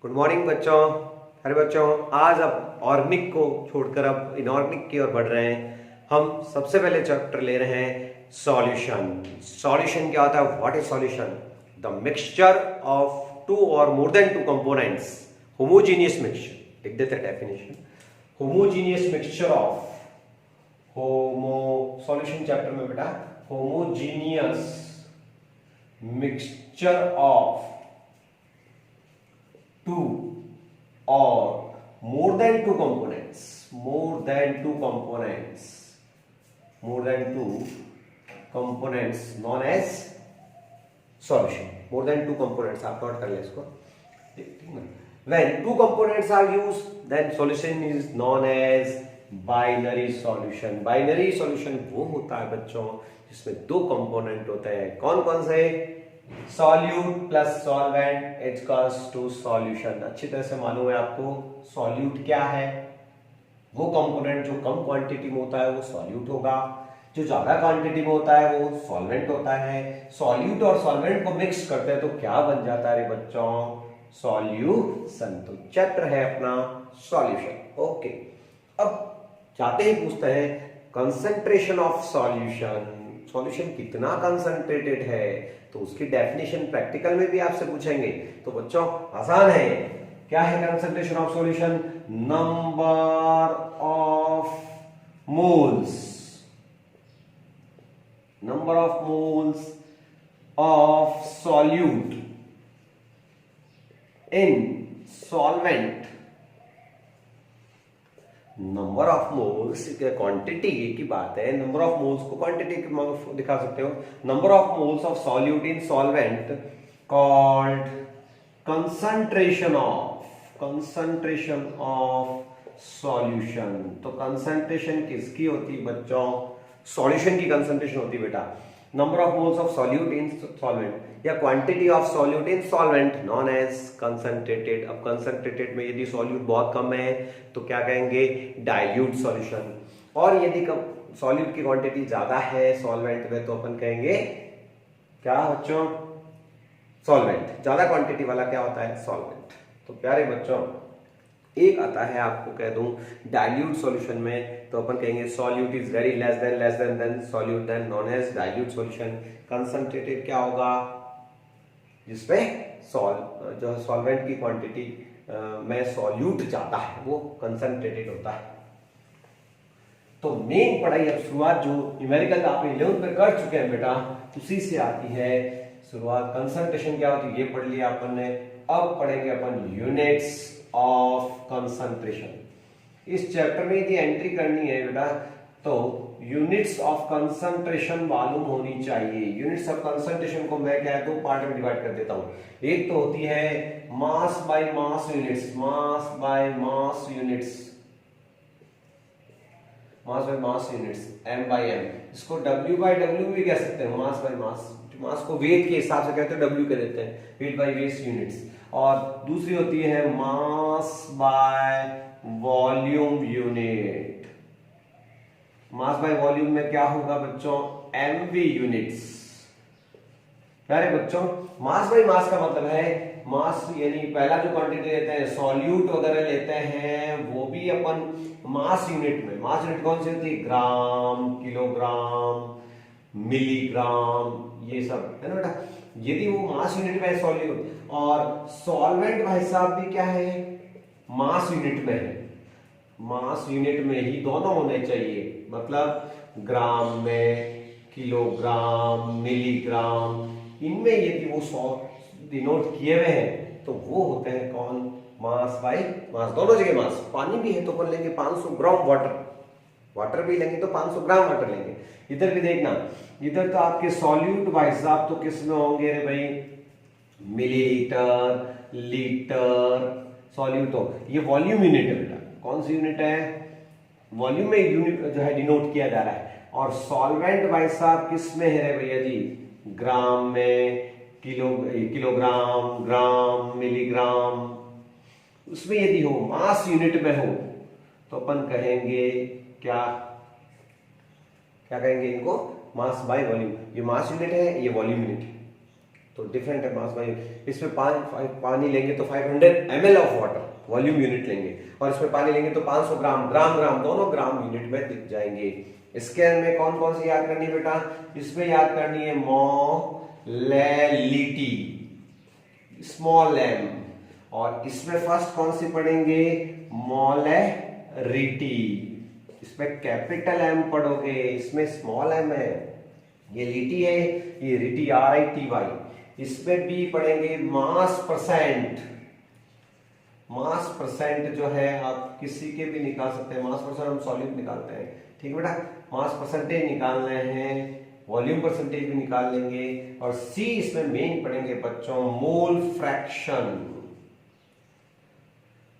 Good morning बच्चों। अरे बच्चों, आज अब ऑर्गेनिक को छोड़कर अब इनऑर्गेनिक की ओर बढ़ रहे हैं। हम सबसे पहले चैप्टर ले रहे हैं सॉल्यूशन। सॉल्यूशन क्या होता है? What is solution? The mixture of two or more than two components, homogeneous mixture. लिख देते हैं definition. Homogeneous mixture of solution chapter में बेटा homogeneous mixture of two or more than two components, more than two components, more than two components known as solution. More than two components, आप note कर ले इसको। When two components are used, then solution is known as binary solution. Binary solution वो होता है बच्चों जिसमें दो कंपोनेंट होते हैं। कौन कौन से? Solute plus solvent equals to solution. अच्छी तरह से मालूम है आपको सॉल्यूट क्या है। वो कंपोनेंट जो कम क्वांटिटी में होता है वो सॉल्यूट होगा, जो ज्यादा क्वांटिटी में होता है वो सॉल्वेंट होता है। सॉल्यूट और सॉल्वेंट को मिक्स करते हैं तो क्या बन जाता है रे बच्चों? सॉल्यूशन। तो चैप्टर है अपना सॉल्यूशन। ओके, अब जाते ही पूछते हैं कंसंट्रेशन ऑफ सॉल्यूशन। सॉल्यूशन कितना कंसंट्रेटेड है, तो उसकी डेफिनेशन प्रैक्टिकल में भी आपसे पूछेंगे। तो बच्चों आसान है। क्या है concentration of solution? Number of moles, number of moles of solute in solvent. Number of moles quantity की बात है। नंबर ऑफ मोल्स को क्वांटिटी दिखा सकते हो। Number of moles of solute in solvent called concentration of solution. तो concentration किसकी होती है बच्चों? सॉल्यूशन की कंसंट्रेशन होती है बेटा। Number of moles of solute in solvent या quantity of solute in solvent known as concentrated. अब कंसंट्रेटेड में यदि सॉल्यूट बहुत कम है तो क्या कहेंगे? Dilute solution. और यदि सॉल्यूट की क्वांटिटी ज्यादा है सॉल्वेंट में तो अपन कहेंगे क्या बच्चों? सॉल्वेंट। ज्यादा क्वांटिटी वाला क्या होता है? सॉल्वेंट। तो प्यारे बच्चों एक आता है, आपको कह दूं डाइल्यूट सॉल्यूशन में तो अपन कहेंगे solute is very less than solute, then known as dilute solution. Concentrated क्या होगा? जिसमें जो सॉल्वेंट की क्वांटिटी में सॉल्यूट ज्यादा है वो कंसंट्रेटेड होता है। तो मेन पढ़ाई अब शुरुआत जो न्यूमेरिकल आप 11th में कर चुके हैं बेटा उसी से आती है शुरुआत। कंसंट्रेशन क्या होती है ये पढ़ लिया अपन ने। अब पढ़ेंगे अपन यूनिट्स ऑफ कंसंट्रेशन। इस चैप्टर में यदि एंट्री करनी है बेटा तो यूनिट्स ऑफ कंसंट्रेशन मालूम होनी चाहिए। यूनिट्स ऑफ कंसंट्रेशन को मैं क्या दो पार्ट में डिवाइड कर देता हूं। एक तो होती है mass by mass units, mass by mass units, mass by mass units m by m। इसको w बाय w भी कह सकते हैं। मास बाय मास, मास को वेट के हिसाब से कहते हैं w कह देते हैं, वेट बाय वेट यूनिट्स। और दूसरी होती है mass by volume unit. Mass by volume में क्या होगा बच्चों? mv units. प्यारे बच्चों मास बाय मास का मतलब है मास यानी पहला जो क्वांटिटी लेते हैं सॉल्यूट वगैरह लेते हैं वो भी अपन मास यूनिट में। मास यूनिट कौन सी होती है? ग्राम, किलोग्राम, मिलीग्राम, ये सब है ना बेटा। यदि वो मास यूनिट में है सॉल्यूट, और सॉल्वेंट भाई साहब भी क्या है? मास यूनिट में है। मास यूनिट में ही दोनों होने चाहिए, मतलब ग्राम में, किलोग्राम, मिलीग्राम, इनमें यदि वो 100 डिनोट किए हुए हैं तो वो होते हैं कौन? मास बाय मास। दोनों जगह मास। पानी भी है तो अपन लेंगे 500 ग्राम वाटर, वाटर भी लेंगे तो 500 ग्राम वाटर लेंगे। इधर भी देखना, इधर तो आपके सॉल्यूट भाई साहब तो किस में होंगे रे भाई? Millilitre, litre solute. हो ये वॉल्यूम यूनिट है बेटा। कौन सी यूनिट है? वॉल्यूम में यूनिट जो है डिनोट किया जा रहा है। और सॉल्वेंट भाई साहब किस में है रे भैया जी? ग्राम में, किलोग्राम, ग्राम, मिलीग्राम। उसमें यदि हो मास यूनिट में हो तो अपन कहेंगे क्या? क्या कहेंगे इनको? मास बाय वॉल्यूम। ये मास यूनिट है, ये वॉल्यूम यूनिट है। तो डिफरेंट है मास बाई, इसमें पानी लेंगे तो 500 ml of water volume unit लेंगे, और इसमें पानी लेंगे तो 500 ग्राम, ग्राम ग्राम दोनों ग्राम यूनिट में दिख जाएंगे। इसके में कौन कौन सी याद करनी है बेटा, इसमें याद करनी है मोलैलिटी, स्मॉल एम, और इसमें फर्स्ट कौन सी पढ़ेंगे, मोलैरिटी। इसमें कैपिटल एम पढ़ोगे, इसमें स्मॉल एम है, ये लिटी है, ये रिटी RITY। इसमें भी पढ़ेंगे मास परसेंट, मास परसेंट जो है आप किसी के भी निकाल सकते हैं, मास परसेंट हम सॉल्यूट निकालते हैं, ठीक है बेटा, मास परसेंटेज निकालने हैं, वॉल्यूम परसेंटेज भी निकाल लेंगे, और सी इसमें मेन पढ़ेंगे बच्चों mole fraction.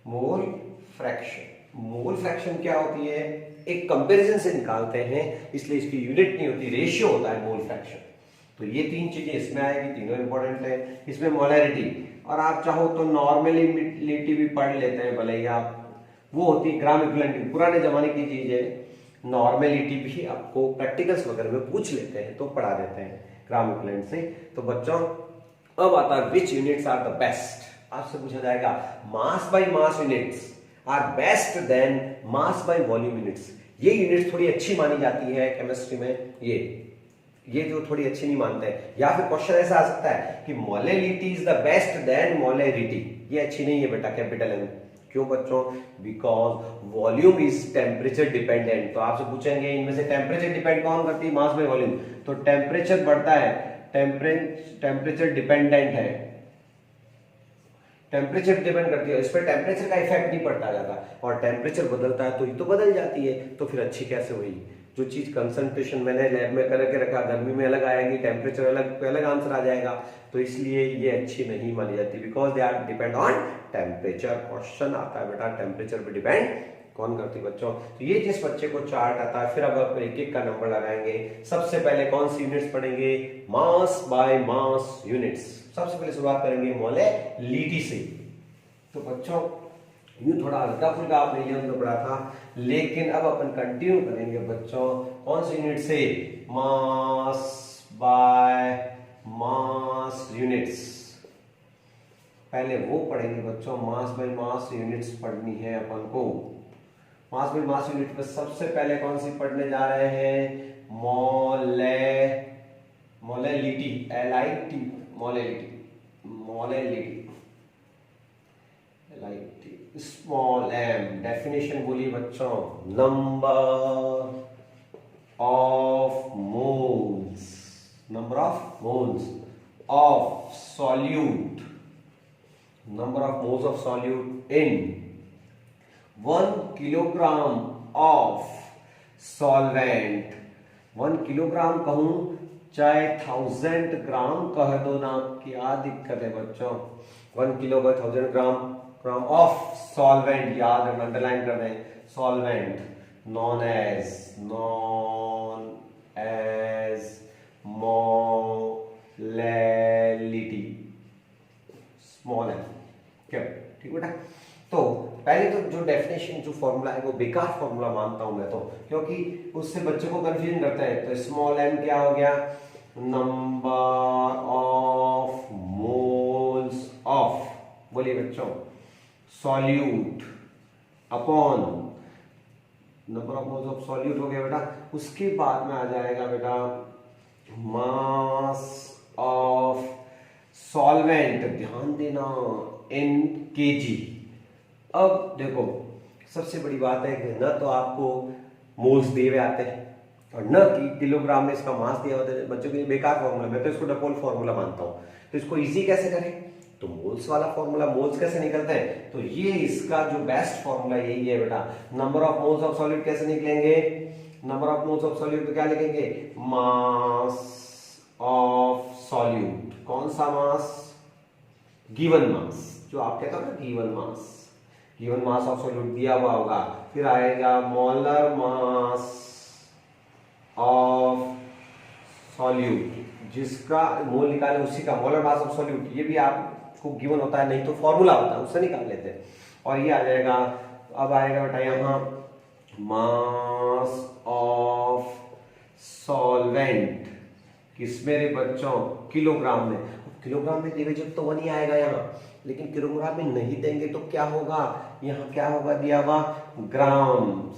Mole fraction, mole fraction क्या होती है, एक कंपैरिजन से निकालते हैं, इसलिए इसकी यूनिट नहीं होती, रेशियो होता है मोल फ्रैक्शन। तो ये तीन चीजें इसमें आएगी, तीनों इंपॉर्टेंट है। इसमें मोलैरिटी, और आप चाहो तो नॉर्मेलिटी भी पढ़ लेते हैं, भले ही आप, वो होती है ग्राम इक्विवेलेंट, पुराने जमाने की चीज है। नॉर्मेलिटी भी आपको प्रैक्टिकल्स वगैरह में पूछ लेते हैं तो पढ़ा देते हैं ग्राम इक्विवेलेंट से। तो बच्चों अब आता है which units are the best, आपसे पूछा जाएगा mass by mass units are best than mass by volume units. ये यूनिट्स थोड़ी अच्छी मानी जाती है केमिस्ट्री में, ये जो थोड़ी अच्छी नहीं मानते हैं, या फिर क्वेश्चन ऐसा आ सकता है कि molality is the best than molarity, ये अच्छी नहीं है बेटा कैपिटल एम। क्यों बच्चों, because volume is temperature dependent. तो आपसे पूछेंगे इनमें से टेम्परेचर डिपेंड कौन करती है, मास बाय वॉल्यूम, तो टेम्परेचर बढ़ता है, टेम्परेचर डिपेंडेंट है, टेम्परेचर डिपेंड करती है, इस पर टेम्परेचर का इफेक्ट नहीं पड़ता जाता, और टेम्परेचर बदलता है तो ये तो बदल जाती है, तो फिर अच्छी कैसे हुई। जो चीज कंसंट्रेशन मैंने लैब में करके रखा, गर्मी में अलग आएगी, टेम्परेचर अलग, अलग आंसर आ जाएगा, तो इसलिए ये अच्छी नहीं मानी जाती, because they are depend on temperature. Question आता है बेटा टेम्परेचर पे डिपेंड कौन करती बच्चों। तो ये जिस बच्चे को चार्ट आता है, फिर अब आप एक एक का नंबर लगाएंगे। सबसे पहले कौन सी यूनिट्स पढ़ेंगे, मास बाय मास यूनिट्स। सबसे पहले शुरुआत करेंगे मोलैलिटी से। तो बच्चों यूं थोड़ा हल्का फुल्का आपने ये हमने पढ़ा था, लेकिन अब अपन कंटिन्यू करेंगे बच्चों कौन सी यूनिट से, मास बाय मास यूनिट्स। पहले वो पढ़ेंगे बच्चों, मास बाय मास यूनिट्स पढ़नी है अपन को। मास बाय मास यूनिट में सबसे पहले कौन सी पढ़ने जा रहे हैं, molality, LIT, molality, small M. Definition बोलिए बच्चों, number of moles, number of moles of solute, number of moles of solute in 1 kilogram of solvent. 1 kilogram कहूं चाहे 1000 ग्राम कह दो ना, क्या दिक्कत है बच्चों। 1 kilo by 1000 gram of solvent, याद रखना, अंडरलाइन कर दें, solvent known as molality, small M. क्या ठीक बेटा। तो पहले तो जो डेफिनेशन, जो फॉर्मूला है वो बेकार फॉर्मूला मानता हूं मैं तो, क्योंकि उससे बच्चों को कंफ्यूजन करता है। तो स्मॉल एम क्या हो गया, नंबर ऑफ मोल्स ऑफ, बोलिए बच्चों, solute upon number of moles of solute हो गया बेटा। उसके बाद में आ जाएगा बेटा मास ऑफ सॉल्वेंट, ध्यान देना, इन केजी। अब देखो सबसे बड़ी बात है कि न तो आपको मोल्स दिए हुए आते हैं और न कि किलोग्राम में इसका मास दिया होता है। बच्चों के लिए बेकार फॉर्मूला, मैं तो इसको डपोल फॉर्मूला मानता हूं। तो इसको इजी कैसे करें, तो मोल्स वाला फॉर्मूला, मोल्स कैसे निकलते हैं, तो ये इसका जो बेस्ट फॉर्मूला यही है बेटा। Number of moles of solute कैसे निकलेंगे, number of moles of solute तो क्या लिखेंगे, मास ऑफ सॉल्यूट। कौन सा मास, गिवन मास, जो आप कहते हो ना given mass, given mass of solute दिया हुआ होगा। फिर आएगा मोलर मास ऑफ सॉल्यूट, जिसका मोल निकाले उसी का मोलर मास ऑफ सॉल्यूट, ये भी आपको गिवन होता है, नहीं तो फॉर्मूला होता है उससे निकाल लेते हैं। और ये आ जाएगा, अब आएगा बेटा यहां मास ऑफ सॉल्वेंट, किस मेरे बच्चों, किलोग्राम में। किलोग्राम में डिविजन तो 1 ही आएगा यहाँ, लेकिन किलोग्राम में नहीं देंगे तो क्या होगा, यहाँ क्या होगा दिया हुआ ग्राम्स,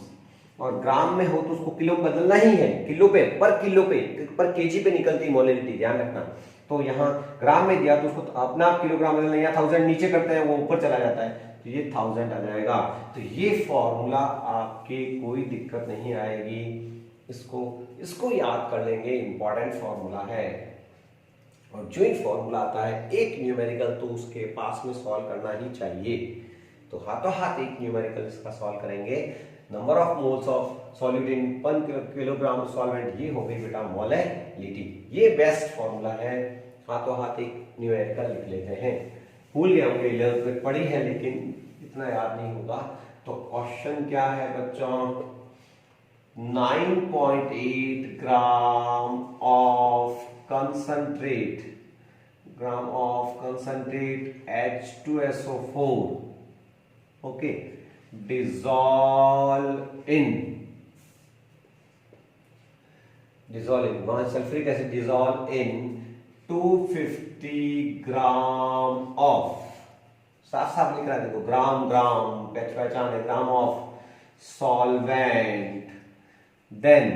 और ग्राम में हो तो उसको किलो बदलना ही है, किलो पे पर केजी पे निकलती मोलरिटी, ध्यान रखना। तो यहाँ ग्राम में दिया तो उसको अपना आप किलोग्राम बदलना, या 1000 नीचे करते हैं वो ऊपर चला जाता है, तो ये 1000 आ जाएगा। तो ये फॉर्मूला आपके कोई दिक्कत नहीं आएगी, इसको याद कर लेंगे, इंपॉर्टेंट फॉर्मूला है। और जो एक फॉर्मूला आता है एक न्यूमेरिकल, तो उसके पास में सॉल्व करना ही चाहिए। तो हाथों हाथ एक न्यूमेरिकल इसका सॉल्व करेंगे। Number of moles of solute in 1 kilogram solvent, ये हो गई बेटा मोलैलिटी। ये बेस्ट फॉर्मूला है। हाथों हाथ एक न्यूमेरिकल लिख लेते हैं। भूल गए होंगे, 11th में पढ़ी है लेकिन इतना याद नहीं होगा। तो क्वेश्चन क्या है बच्चों, 9.8 gram of concentrate H2SO4, okay, dissolve in sulfuric acid, dissolve in 250 gram of, साफ साफ लिख रहा है देखो, ग्राम पहचान है, gram of solvent, then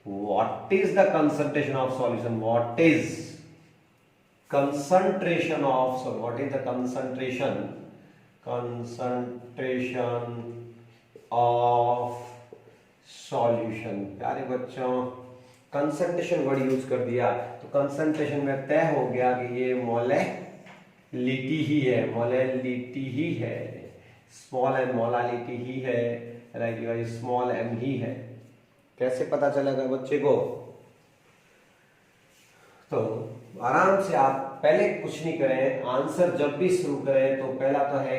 what is the concentration of solution, what is the concentration of solution। प्यारे बच्चों, कंसंट्रेशन वर्ड यूज कर दिया तो कंसंट्रेशन में तय हो गया कि ये मोलैलिटी ही है, स्मॉल एम मोलैलिटी ही है, राइट, स्मॉल एम ही है। कैसे पता चलेगा बच्चे को, तो आराम से आप पहले कुछ नहीं करें, आंसर जब भी शुरू करें तो पहला तो है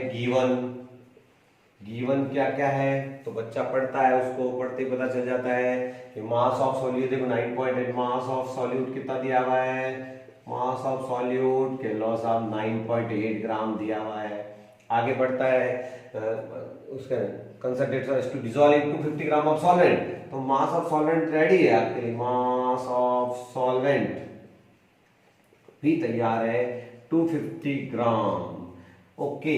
गिवन क्या क्या है, तो बच्चा पढ़ता है, उसको पढ़ते ही पता चल जाता है कि मास ऑफ सॉल्यूट, देखो 9.8, मास ऑफ सॉल्यूट कितना दिया हुआ है, मास ऑफ सॉल्यूट के लॉस ऑफ 9.8 ग्राम दिया हुआ है। आगे बढ़ता है उसका concentration is to dissolve in 250 gram of solvent, तो मास ऑफ सॉल्वेंट रेडी है आपके लिए, मास ऑफ सॉल्वेंट भी तैयार है 250 ग्राम। ओके,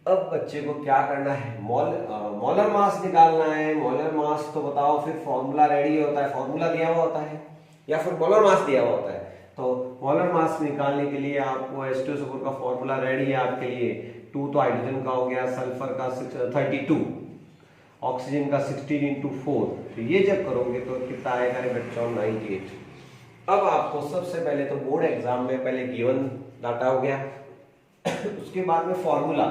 अब बच्चे को क्या करना है, मोलर मास निकालना है। मोलर मास तो बताओ, फिर फॉर्मूला रेडी होता है, फॉर्मूला दिया हुआ होता है या फिर मोलर मास दिया हुआ होता है। तो मोलर मास निकालने के लिए आपको H2SO4 का फॉर्मूला रेडी है आपके लिए। 2 तो हाइड्रोजन का हो गया, सल्फर का 32, ऑक्सीजन का 16 × 4, तो ये जब करोगे तो कितना आएगा बच्चों, 98। अब आपको सबसे पहले तो बोर्ड एग्जाम में पहले गिवन डाटा हो गया, उसके बाद में फॉर्मूला।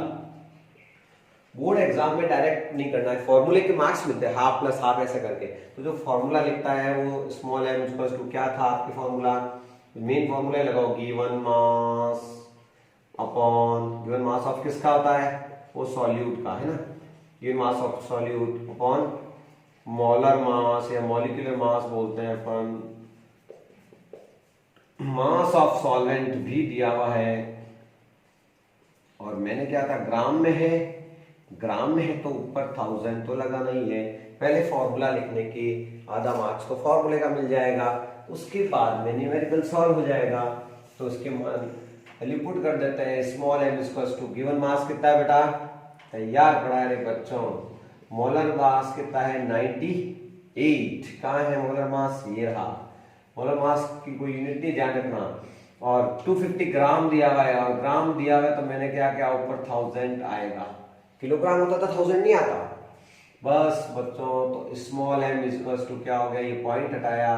बोर्ड एग्जाम में डायरेक्ट नहीं करना है, फॉर्मूले के मार्क्स मिलते हैं, हाफ प्लस हाफ ऐसे करके। तो जो फॉर्मूला लिखता है वो स्मॉल m इक्वल्स टू क्या था आपके फॉर्मूला, मेन फॉर्मूला लगाओ, given mass upon, given mass of किसका होता है, वो सॉल्यूट का है ना, given mass of solute upon molar mass या मॉलिक्यूलर मास बोलते हैं अपन, मास ऑफ सॉल्वेंट भी दिया हुआ है, और मैंने क्या था, ग्राम में है तो ऊपर 1000 तो लगाना ही है। पहले फॉर्मूला लिखने के आधा मार्क्स तो फॉर्मूले का मिल जाएगा, उसके बाद में न्यूमेरिकल सॉल्व हो जाएगा। तो उसके वैल्यू पुट कर देते हैं, small m equals to, given mass कितना है बेटा, तैयार पड़ा है रे बच्चों, मोलर मास कितना है 98। कहाँ है मोलर मास, ये रहा। मोलर मास की कोई यूनिट नहीं, ध्यान रखना। और 250 ग्राम दिया हुआ है, और ग्राम दिया हुआ है तो मैंने क्या किया, ऊपर 1000 आएगा, किलोग्राम होता तो 1000 नहीं आता। बस बच्चों, तो स्मॉल m इक्वल्स टू क्या हो गया, ये पॉइंट हटाया,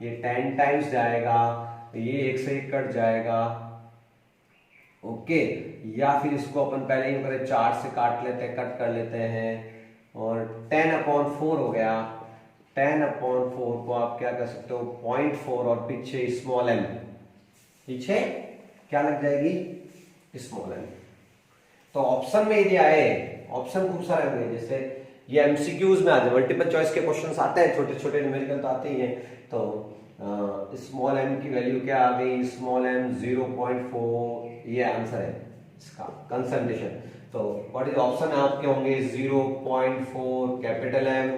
ये 10 टाइम्स जाएगा, ये 1 से 1 कट जाएगा। ओके, या फिर इसको अपन पहले ही करें, 4 से काट लेते हैं, कट कर लेते हैं, और 10/4 हो गया। 10/4 को आप क्या कर सकते हो, 0.4 और पीछे स्मॉल m, पीछे क्या लग जाएगी, स्मॉल m। तो ऑप्शन में यदि आए, ऑप्शन खूब सारे होंगे, जैसे ये एमसीक्यूज में आ जाए, मल्टीपल चॉइस के क्वेश्चंस आते हैं, छोटे छोटे न्यूमेरिकल तो आते ही हैं। तो स्मॉल m की वैल्यू क्या आ गई, स्मॉल m 0.4, ये आंसर है इसका कंसंट्रेशन। तो व्हाट इज ऑप्शन आपके होंगे, 0.4 कैपिटल M,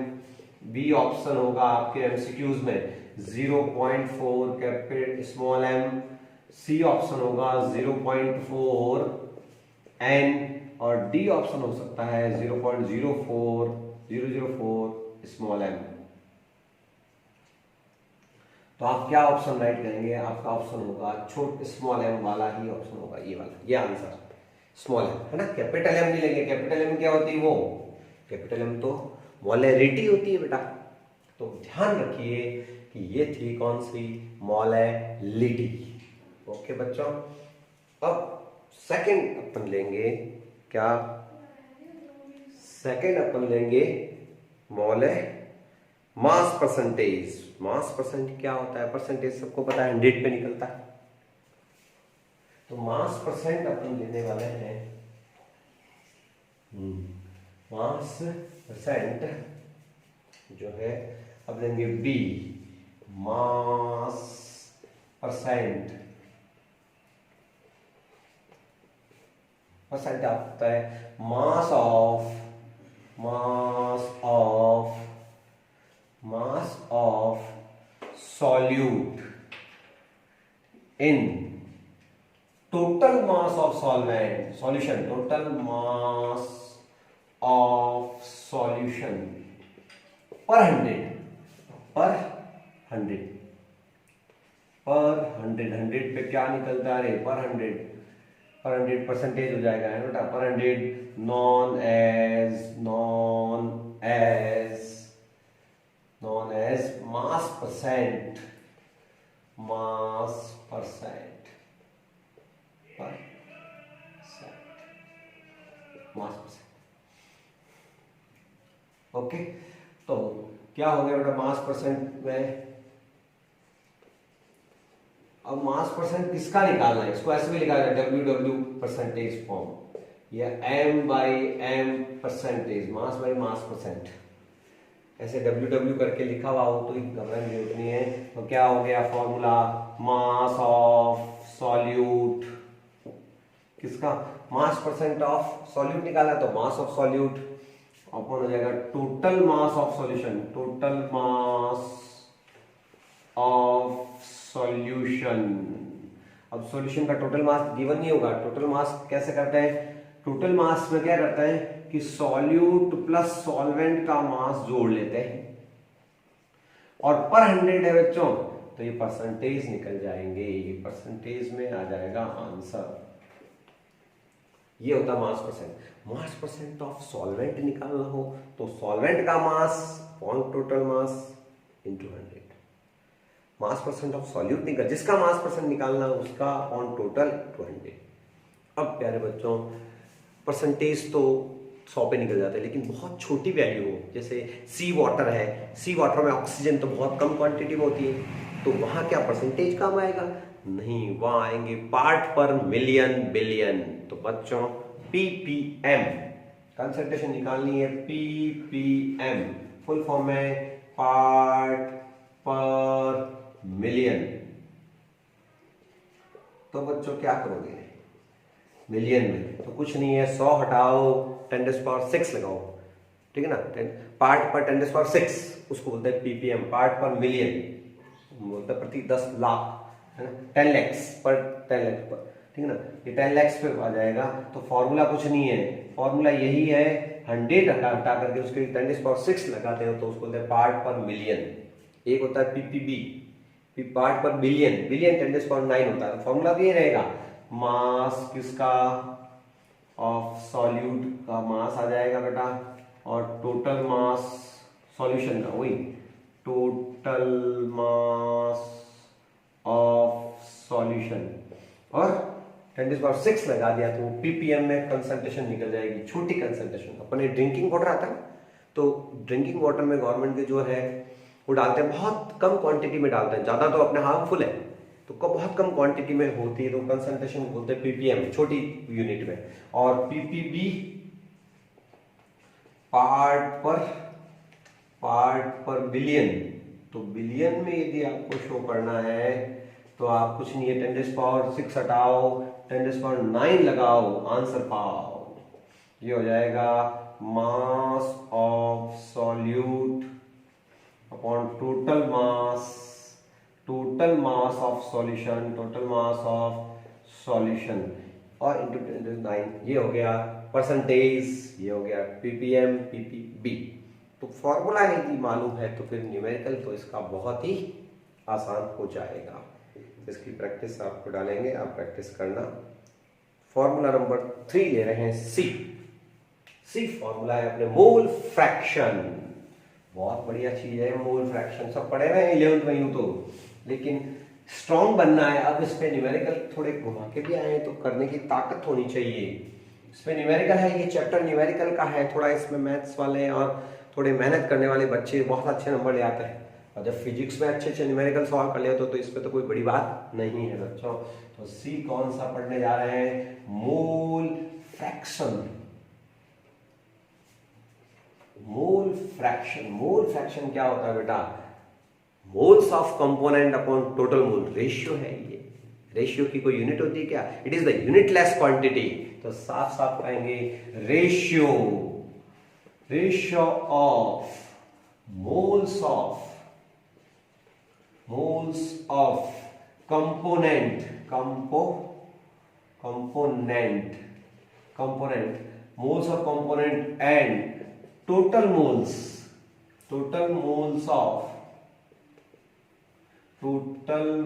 बी ऑप्शन होगा आपके एमसीक्यूज में 0.4 capital small M, C option होगा 0.4 एन, और डी ऑप्शन हो सकता है 0.04004 स्मॉल एम। तो आप क्या ऑप्शन राइट करेंगे? आपका ऑप्शन होगा छोट स्मॉल एम वाला ही ऑप्शन होगा, ये वाला, ये आंसर स्मॉल एम है ना। कैपिटल एम नहीं लेंगे, कैपिटल एम क्या होती है? वो कैपिटल एम तो मोलैरिटी होती है बेटा। तो ध्यान रखिए कि ये थी कौन सी? मोलैलिटी। ओके बच्चों, अब सेकंड अपन लेंगे क्या? सेकंड अपन लेंगे मोले मास परसेंटेज। मास परसेंट क्या होता है? परसेंटेज सबको पता है 100 पे निकलता है। तो मास परसेंट अपन लेने वाले हैं, मास परसेंट जो है अब लेंगे बी, मास परसेंट। परसेंट क्या होता है? Mass of solute in total mass of solvent solution, total mass of solution पर 100 पे क्या निकलता है? पर 100 परसेंटेज हो जाएगा है बेटा। पर 100 known as mass percent okay. तो क्या हो गया बेटा मास परसेंट में? अब मास परसेंट किसका निकालना है? इसको ऐसे भी लिखा जाए WW परसेंटेज फॉर्म, या M by M percentage, mass by mass percent, ऐसे WW करके लिखा हुआ हो तो घबराने की जरूरत नहीं है। तो क्या हो गया फॉर्मूला? मास ऑफ सॉल्यूट, किसका? मास परसेंट ऑफ सॉल्यूट निकाला तो मास ऑफ सॉल्यूट अपन हो जाएगा total mass of solution, total mass of solution. अब सॉल्यूशन का टोटल मास गिवन नहीं होगा। टोटल मास कैसे करते हैं? टोटल मास में क्या करते हैं कि सॉल्यूट प्लस सॉल्वेंट का मास जोड़ लेते हैं, और पर 100 है बच्चों तो ये परसेंटेज निकल जाएंगे, ये परसेंटेज में आ जाएगा आंसर। ये होता है मास percent. Mass percent of solvent निकालना हो तो सॉल्वेंट का मास on total mass into 100। Mass percent of solute निकाल, जिसका मास परसेंट निकालना है उसका ऑन टोटल टू 100। अब प्यारे बच्चों परसेंटेज तो 100 पे निकल जाता है, लेकिन बहुत छोटी वैल्यू हो, जैसे सी वाटर है, सी वाटर में ऑक्सीजन तो बहुत कम क्वांटिटी में होती है, तो वहां क्या परसेंटेज काम आएगा? नहीं, वहां आएंगे पार्ट पर मिलियन बिलियन। तो बच्चों ppm कंसंट्रेशन निकालनी है, ppm फुल फॉर्म है पार्ट पर मिलियन। तो बच्चों क्या करोगे मिलियन में? तो कुछ नहीं है, 100 हटाओ 10⁶ लगाओ, ठीक है ना। पार्ट पर 10⁶, उसको बोलते हैं ppm, पार्ट पर मिलियन बोलते हैं प्रति 10 लाख, है ना। 10 लाख पर 10 लाख पर, ठीक है ना। ये 10 लाख पे आ जाएगा। तो फॉर्मूला कुछ नहीं है, फॉर्मूला यही है 100 हटा करके उसके 10⁶ लगाते हो तो उसको बोलते हैं पार्ट पर मिलियन। एक होता है ppb, पार्ट पर बिलियन, बिलियन 10⁹ होता है। फॉर्मूला भी ये रहेगा, मास किसका? ऑफ सॉल्यूट का मास आ जाएगा बेटा, और टोटल मास सॉल्यूशन का, वही टोटल मास ऑफ सॉल्यूशन, और 10⁶ लगा दिया तो ppm में कंसंट्रेशन निकल जाएगी, छोटी कंसंट्रेशन। अपने ड्रिंकिंग वाटर आता है, तो ड्रिंकिंग वाटर में गवर्नमेंट के जो है वो डालते हैं, बहुत कम क्वांटिटी में डालते हैं, ज्यादा तो अपने हार्मफुल है, तो बहुत कम क्वांटिटी में होती है, तो कंसंट्रेशन बोलते हैं ppm, छोटी यूनिट में। और ppb पार्ट पर बिलियन, तो बिलियन में यदि आपको शो करना है तो आप कुछ नहीं है, 10⁶ हटाओ 10⁹ लगाओ, आंसर पाओ। ये हो जाएगा मास of solute upon total mass of solution और इंटू 9, ये हो गया परसेंटेज, ये हो गया ppm ppb। तो फॉर्मूला यदि मालूम है तो फिर न्यूमेरिकल तो इसका बहुत ही आसान हो जाएगा। इसकी प्रैक्टिस आपको डालेंगे, आप प्रैक्टिस करना। फॉर्मूला नंबर 3 ले रहे हैं सी फॉर्मूला है अपने मोल फ्रैक्शन। बहुत बढ़िया चीज है मोल फ्रैक्शन, सब पढ़े हुए हैं 11th में यूं तो, लेकिन स्ट्रॉन्ग बनना है। अब इस पे न्यूमेरिकल थोड़े घुमा के भी आए हैं तो करने की ताकत होनी चाहिए। इस पे न्यूमेरिकल है, ये चैप्टर न्यूमेरिकल का है, थोड़ा इसमें मैथ्स वाले और थोड़े मेहनत करने वाले बच्चे बहुत अच्छे नंबर ले आते हैं। और जब फिजिक्स में अच्छे न्यूमेरिकल सॉल्व कर लिया तो इस पे तो कोई बड़ी बात नहीं है बच्चों। तो सी कौन सा पढ़ने जा रहे हैं? Mole fraction. मोल फ्रैक्शन क्या होता है बेटा? Moles of component upon total mole ratio है। ये रेशियो की कोई यूनिट होती है क्या? It is the unitless quantity. तो साफ साफ कहेंगे ratio of moles of component moles of component and total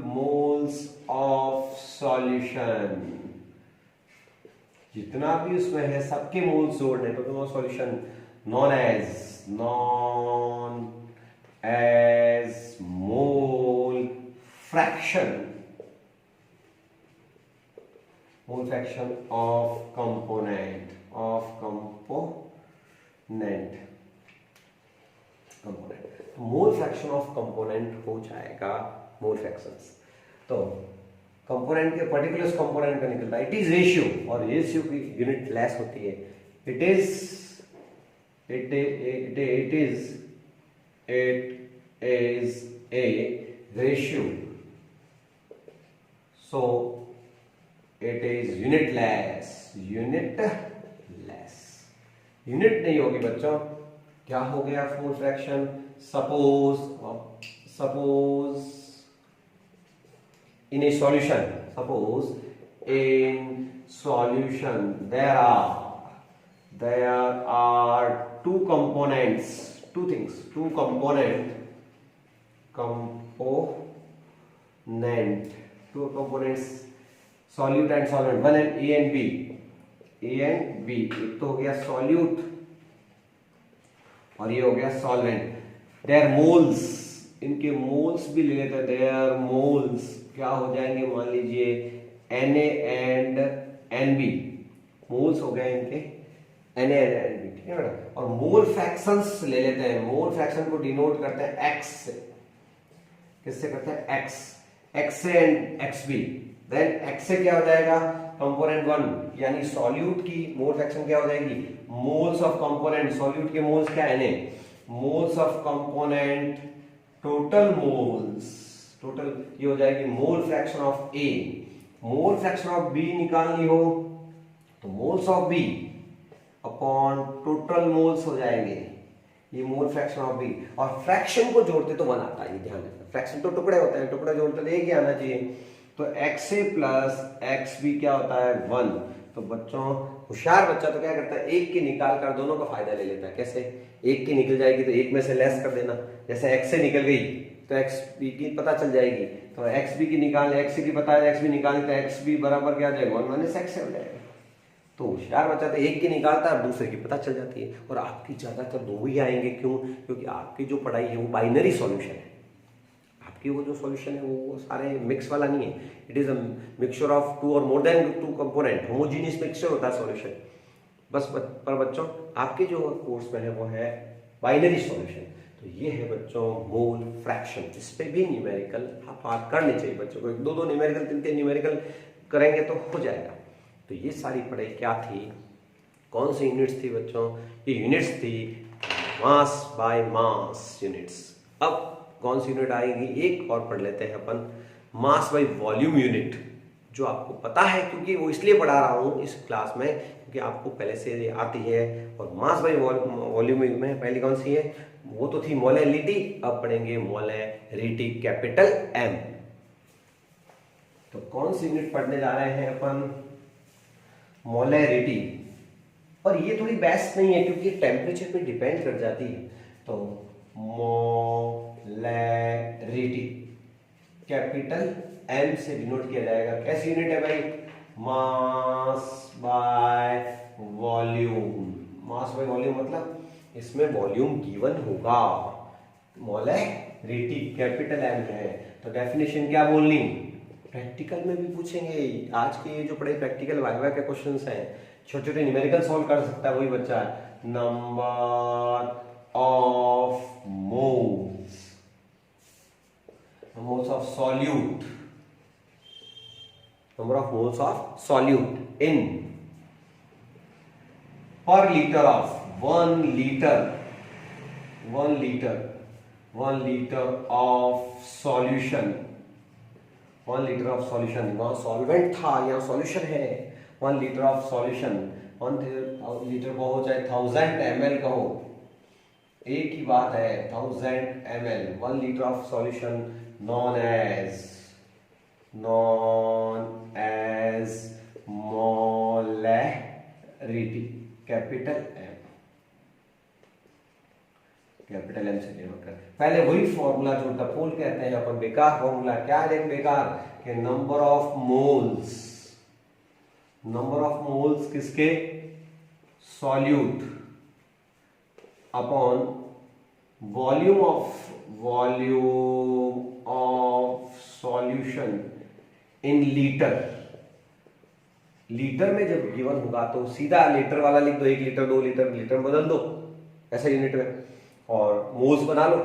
moles of solution. जितना भी उसमें है सबके मोल्स जोड़ने, total mole solution known as mole fraction of component mole fraction of component हो जाएगा मोल फ्रैक्शंस। तो कंपोनेंट के पर्टिकुलर कंपोनेंट का निकलता है, इट इज रेशियो, और रेशियो की यूनिट लेस होती है। It is a ratio, so it is unitless. Unit नहीं होगी बच्चों, क्या हो गया mole fraction? Suppose in a solution, there are two components, two components, solute and solvent, one and A and B। एक तो हो गया solute और ये हो गया solvent। their moles, इनके मोल्स भी ले लेते हैं। their moles क्या हो जाएंगे? मान लीजिए Na एंड Nb, मोल्स हो गए इनके Na एंड Nb, ठीक है बेटा। और मोल फ्रैक्शंस ले लेते हैं। मोल फ्रैक्शन को डिनोट करते हैं x से। किससे करते हैं? x से एंड xb। देन x से क्या हो जाएगा? कंपोनेंट 1 यानी सॉल्यूट की मोल फ्रैक्शन क्या हो जाएगी? मोल्स ऑफ कंपोनेंट, सॉल्यूट के मोल्स क्या है? Na। Moles of component total moles, ये हो जाएगी मोल fraction of A। Mole fraction of B निकालनी हो तो moles of B upon total moles हो जाएंगे, ये मोल फ्रैक्शन ऑफ B। और फ्रैक्शन को जोड़ते तो 1 आता है, ये ध्यान रखना। फ्रैक्शन तो टुकड़े होते हैं, टुकड़े जोड़ते तो एक ही आना चाहिए। तो XA प्लस XB क्या होता है? 1। तो बच्चों होशियार बच्चा तो क्या करता है? एक की निकाल कर दोनों का फायदा ले लेता है। कैसे? एक की निकल जाएगी तो एक में से लेस कर देना। जैसे x से निकल गई तो XB की पता चल जाएगी, तो XB की निकाल, XC की पता है, XB निकालने तो XB बराबर क्या आ जाएगा? 1 माइनस x हो जाएगा। तो होशियार बच्चा तो एक की निकालता है और दूसरे की पता चल जाती है। और आपकी ज्यादातर दो ही आएंगे, क्यों? क्योंकि आपकी जो पढ़ाई है वो बाइनरी सॉल्यूशन है। आपकी वो जो सॉल्यूशन है वो सारे मिक्स वाला नहीं है। It is a mixture of 2 और more then 2 component, homogeneous mixture होता है सॉल्यूशन। बस पर बच्चों आपके जो कोर्स में है वो है बाइनरी सॉल्यूशन। तो ये है बच्चों मोल फ्रैक्शन। इस पे भी न्यूमेरिकल आप करने चाहिए बच्चों को। 2 न्यूमेरिकल 3 न्यूमेरिकल करेंगे तो हो जाएगा। तो ये सारी पढ़ाई क्या थी? कौन सी यूनिट्स थी बच्चों? ये यूनिट्स थी मास बाय मास यूनिट्स। अब कौन सी यूनिट आएगी? एक और पढ़ लेते हैं अपन, मास बाय वॉल्यूम यूनिट। जो आपको पता है, क्योंकि वो इसलिए पढ़ा रहा हूँ इस क्लास में क्योंकि आपको पहले से ये आती है। और मास बाई वॉल्यूम में पहली कौन सी है, वो तो थी मोलैलिटी, अब पढ़ेंगे मोलैरिटी कैपिटल एम। तो कौन सी यूनिट पढ़ने जा रहे हैं अपन, मोलैरिटी। और ये थोड़ी बेस्ट नहीं है क्योंकि टेम्परेचर पे डिपेंड कर जाती है। तो मोलैरिटी कैपिटल एम से डिनोट किया जाएगा। कैसी यूनिट है भाई, मास by volume. Mass by volume मतलब इसमें वॉल्यूम गिवन होगा, मोलैरिटी कैपिटल एम है। तो डेफिनेशन क्या बोलनी, प्रैक्टिकल में भी पूछेंगे। आज के ये जो पढ़े प्रैक्टिकल वाइवा के क्वेश्चंस हैं, छोटे छोटे न्यूमेरिकल सॉल्व कर सकता है वही बच्चा है। Number of moles of solute, number of moles of solute in per liter of 1 liter of solution, 1 liter of solution, वहां सॉल्वेंट था, यहाँ सॉल्यूशन है। 1 liter of solution, 1 liter को हो चाहे 1000 ml कहो, एक ही बात है, 1000 ml 1 liter of solution known as molarity capital M से डिनोट कर। पहले वही फॉर्मूला जो डपोल कहते हैं अपन, बेकार फॉर्मूला। क्या है बेकार, कि नंबर ऑफ मोल्स किसके, solute upon volume of solution in litre में जब गिवन होगा तो सीधा लीटर वाला लिख दो, 1 लीटर 2 लीटर, लीटर में बदल दो ऐसा यूनिट में, और मोल्स बना लो।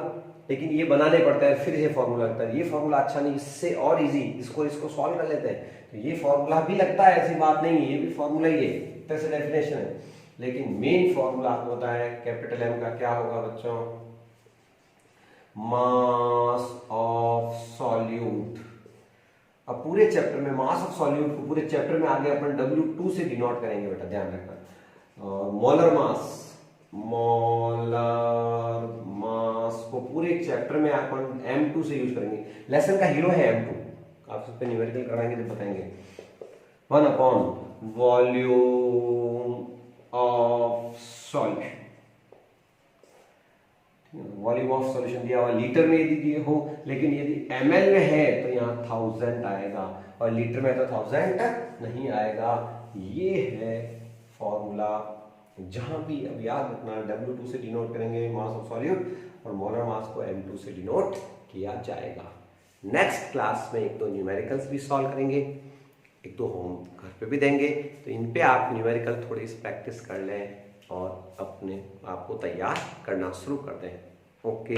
लेकिन ये बनाने पड़ता है, फिर ये फॉर्मूला लगता है। ये फॉर्मूला अच्छा नहीं, इससे और इजी, इसको सॉल्व कर लेते हैं। तो ये फॉर्मूला भी लगता है, ऐसी बात नहीं है, ये भी फॉर्मूला ही है, तरह से डेफिनेशन है। लेकिन मेन फॉर्मूला आपको होता है कैपिटल एम का, क्या होगा बच्चों, मास ऑफ सॉल्यूट। अब पूरे चैप्टर में मास ऑफ सॉल्यूट को पूरे चैप्टर में आगे अपन W2 से डिनोट करेंगे बेटा, ध्यान रखना। और मोलर मास को पूरे चैप्टर में अपन M2 से यूज करेंगे। लेसन का हीरो है M2, आप इस पे न्यूमेरिकल कराएंगे तो बताएंगे। 1 upon volume of solution, volume of solution दिया हुआ लीटर में यदि दिए हो, लेकिन यदि ml में है तो यहाँ 1000 आएगा, और लीटर में तो 1000 नहीं आएगा। ये है फॉर्मूला, जहां भी अब याद रखना W2 से डिनोट करेंगे मास ऑफ सॉल्यूट, और मोलर मास को M2 से डिनोट किया जाएगा। नेक्स्ट क्लास में एक तो न्यूमेरिकल्स भी सॉल्व करेंगे, एक तो होम घर पे भी देंगे, तो इन पे आप न्यूमेरिकल थोड़ी सी प्रैक्टिस कर लें और अपने आप को तैयार करना शुरू कर दें। ओके।